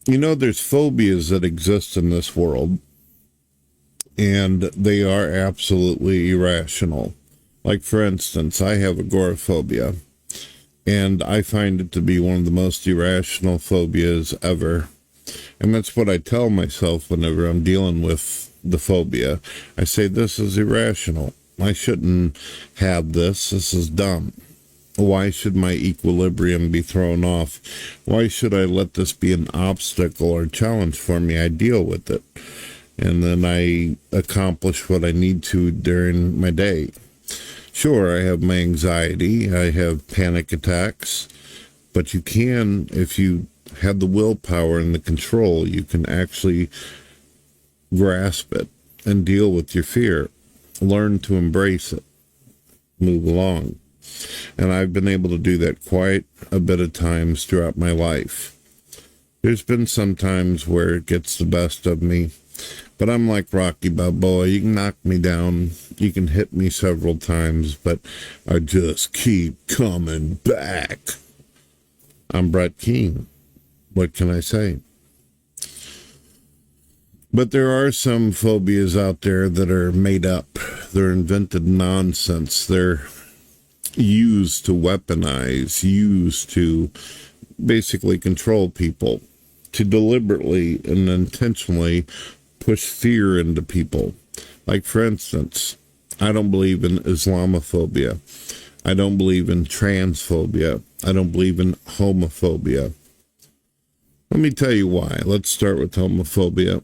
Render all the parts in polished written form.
There's phobias that exist in this world, and they are absolutely irrational. Like, for instance, I have agoraphobia, and I find it to be one of the most irrational phobias ever. And that's what I tell myself whenever I'm dealing with the phobia. I say, this is irrational. I shouldn't have this. This is dumb. Why should my equilibrium be thrown off? Why should I let this be an obstacle or challenge for me? I deal with it. And then I accomplish what I need to during my day. Sure, I have my anxiety. I have panic attacks. But you can, if you have the willpower and the control, you can actually grasp it and deal with your fear. Learn to embrace it. Move along. And I've been able to do that quite a bit of times throughout my life. There's been some times where it gets the best of me, but I'm like Rocky Balboa. You can knock me down, you can hit me several times, but I just keep coming back. I'm Brett Keane. What can I say? But there are some phobias out there that are made up. They're invented nonsense. They're used to weaponize, used to basically control people, to deliberately and intentionally push fear into people. Like, for instance, I don't believe in Islamophobia. I don't believe in transphobia. I don't believe in homophobia. Let me tell you why. Let's start with homophobia.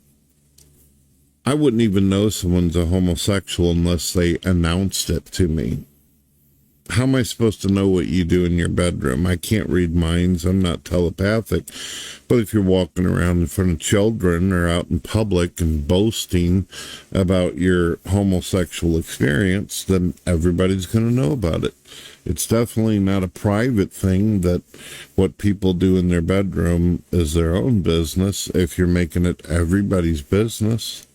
I wouldn't even know someone's a homosexual unless they announced it to me. How am I supposed to know what you do in your bedroom? I can't read minds. I'm not telepathic. But if you're walking around in front of children or out in public and boasting about your homosexual experience, then everybody's going to know about it. It's definitely not a private thing that what people do in their bedroom is their own business if you're making it everybody's business.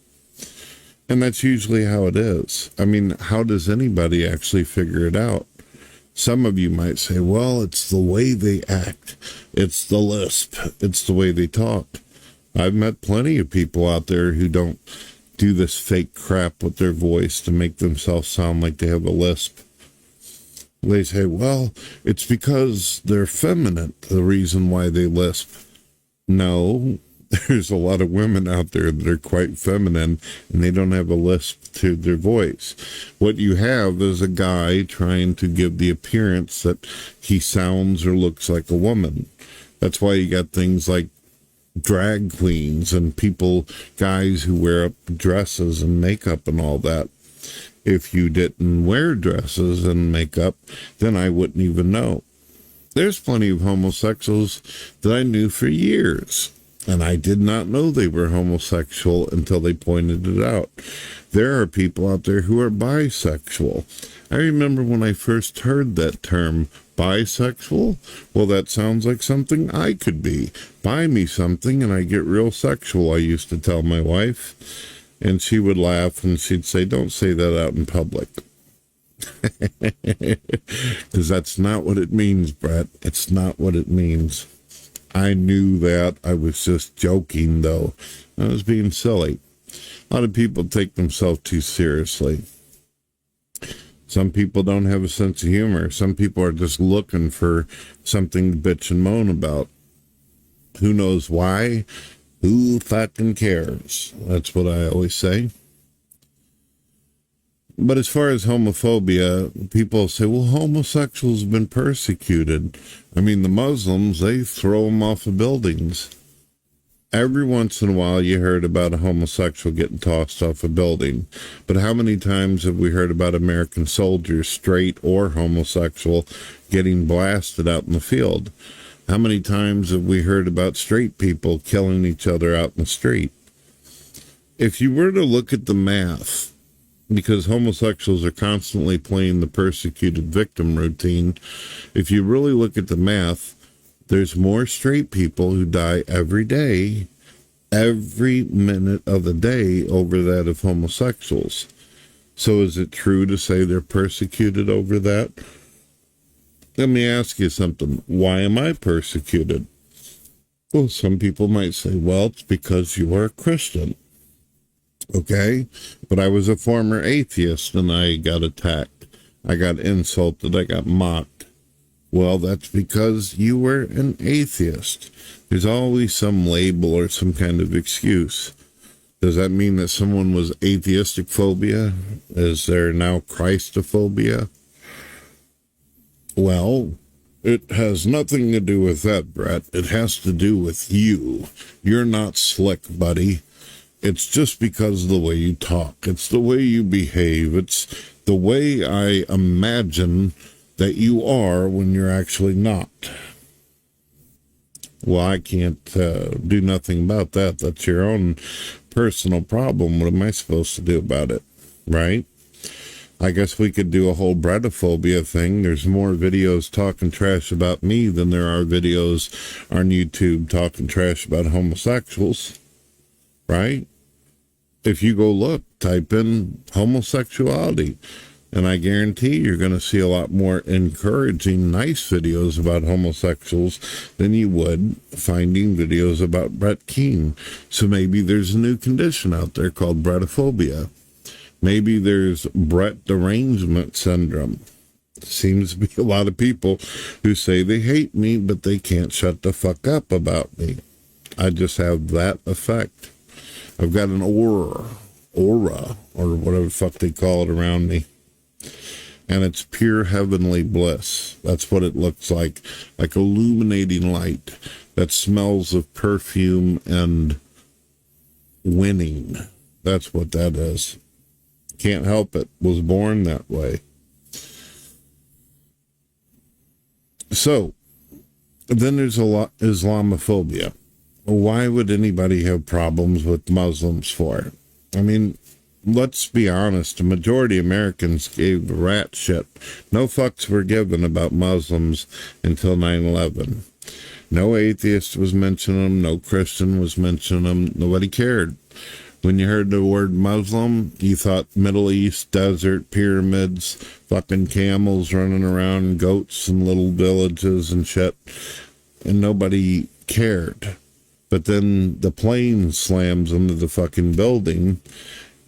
And that's usually how it is. I mean, how does anybody actually figure it out? Some of you might say, well, it's the way they act. It's the lisp. It's the way they talk. I've met plenty of people out there who don't do this fake crap with their voice to make themselves sound like they have a lisp. They say, well, it's because they're feminine, the reason why they lisp. No, there's a lot of women out there that are quite feminine and they don't have a lisp to their voice. What you have is a guy trying to give the appearance that he sounds or looks like a woman. That's why you got things like drag queens and guys who wear up dresses and makeup and all that. If you didn't wear dresses and makeup, then I wouldn't even know. There's plenty of homosexuals that I knew for years, and I did not know they were homosexual until they pointed it out. There are people out there who are bisexual. I remember when I first heard that term, bisexual. Well, that sounds like something I could be. Buy me something and I get real sexual, I used to tell my wife. And she would laugh and she'd say, don't say that out in public. Because that's not what it means, Brett. It's not what it means. I knew that. I was just joking, though. I was being silly. A lot of people take themselves too seriously. Some people don't have a sense of humor. Some people are just looking for something to bitch and moan about. Who knows why? Who fucking cares? That's what I always say. But as far as homophobia, people say, well, homosexuals have been persecuted. I mean, the Muslims, they throw them off of buildings. Every once in a while, you heard about a homosexual getting tossed off a building. But how many times have we heard about American soldiers, straight or homosexual, getting blasted out in the field? How many times have we heard about straight people killing each other out in the street? If you were to look at the math, because homosexuals are constantly playing the persecuted victim routine, if you really look at the math, there's more straight people who die every day, every minute of the day, over that of homosexuals. So is it true to say they're persecuted over that? Let me ask you something. Why am I persecuted? Well, some people might say, well, it's because you are a Christian. Okay? But I was a former atheist and I got attacked. I got insulted. I got mocked. Well, that's because you were an atheist. There's always some label or some kind of excuse. Does that mean that someone was atheistic phobia? Is there now Christophobia? Well, it has nothing to do with that, Brett. It has to do with you. You're not slick, buddy. It's just because of the way you talk. It's the way you behave. It's the way I imagine that you are when you're actually not. Well, I can't do nothing about that. That's your own personal problem. What am I supposed to do about it? Right? I guess we could do a whole bredophobia thing. There's more videos talking trash about me than there are videos on YouTube talking trash about homosexuals. Right? If you go look, type in homosexuality, and I guarantee you're going to see a lot more encouraging, nice videos about homosexuals than you would finding videos about Brett Keane. So maybe there's a new condition out there called bredophobia. Maybe there's Brett derangement syndrome. Seems to be a lot of people who say they hate me, but they can't shut the fuck up about me. I just have that effect. I've got an aura, or whatever the fuck they call it around me. And it's pure heavenly bliss. That's what it looks like illuminating light that smells of perfume and winning. That's what that is. Can't help it. Was born that way. So, then there's Islamophobia. Why would anybody have problems with Muslims for? I mean, let's be honest, the majority of Americans gave a rat shit. No fucks were given about Muslims until 9/11. No atheist was mentioning them, no Christian was mentioning them, nobody cared. When you heard the word Muslim, you thought Middle East, desert, pyramids, fucking camels running around, goats and little villages and shit, and nobody cared. But then the plane slams into the fucking building,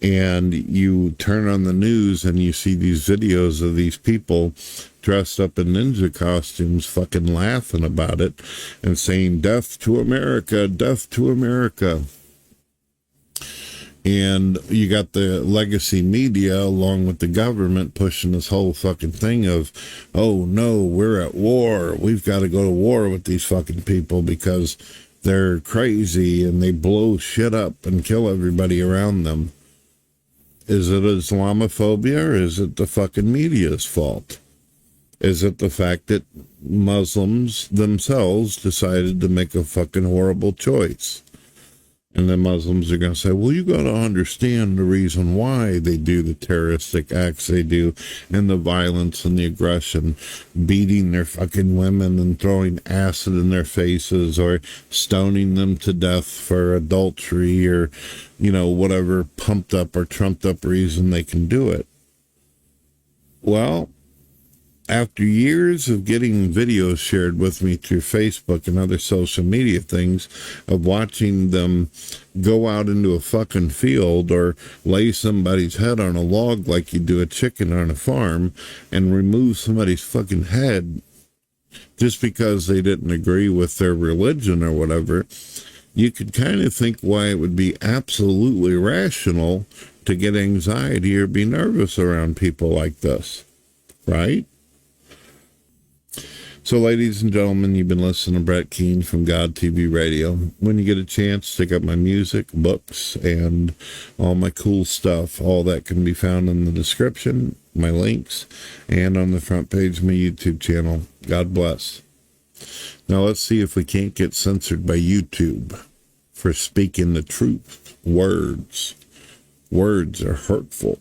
and you turn on the news and you see these videos of these people dressed up in ninja costumes fucking laughing about it and saying, "Death to America, death to America." And you got the legacy media along with the government pushing this whole fucking thing of, oh no, we're at war. We've got to go to war with these fucking people because they're crazy and they blow shit up and kill everybody around them. Is it Islamophobia or is it the fucking media's fault? Is it the fact that Muslims themselves decided to make a fucking horrible choice? And then Muslims are going to say, well, you got to understand the reason why they do the terroristic acts they do and the violence and the aggression, beating their fucking women and throwing acid in their faces or stoning them to death for adultery or, you know, whatever pumped up or trumped up reason they can do it. Well, after years of getting videos shared with me through Facebook and other social media things, of watching them go out into a fucking field or lay somebody's head on a log like you do a chicken on a farm and remove somebody's fucking head just because they didn't agree with their religion or whatever, you could kind of think why it would be absolutely rational to get anxiety or be nervous around people like this, right? So, ladies and gentlemen, you've been listening to Brett Keane from God TV Radio. When you get a chance, check out my music, books, and all my cool stuff. All that can be found in the description, my links, and on the front page of my YouTube channel. God bless. Now, let's see if we can't get censored by YouTube for speaking the truth. Words are hurtful.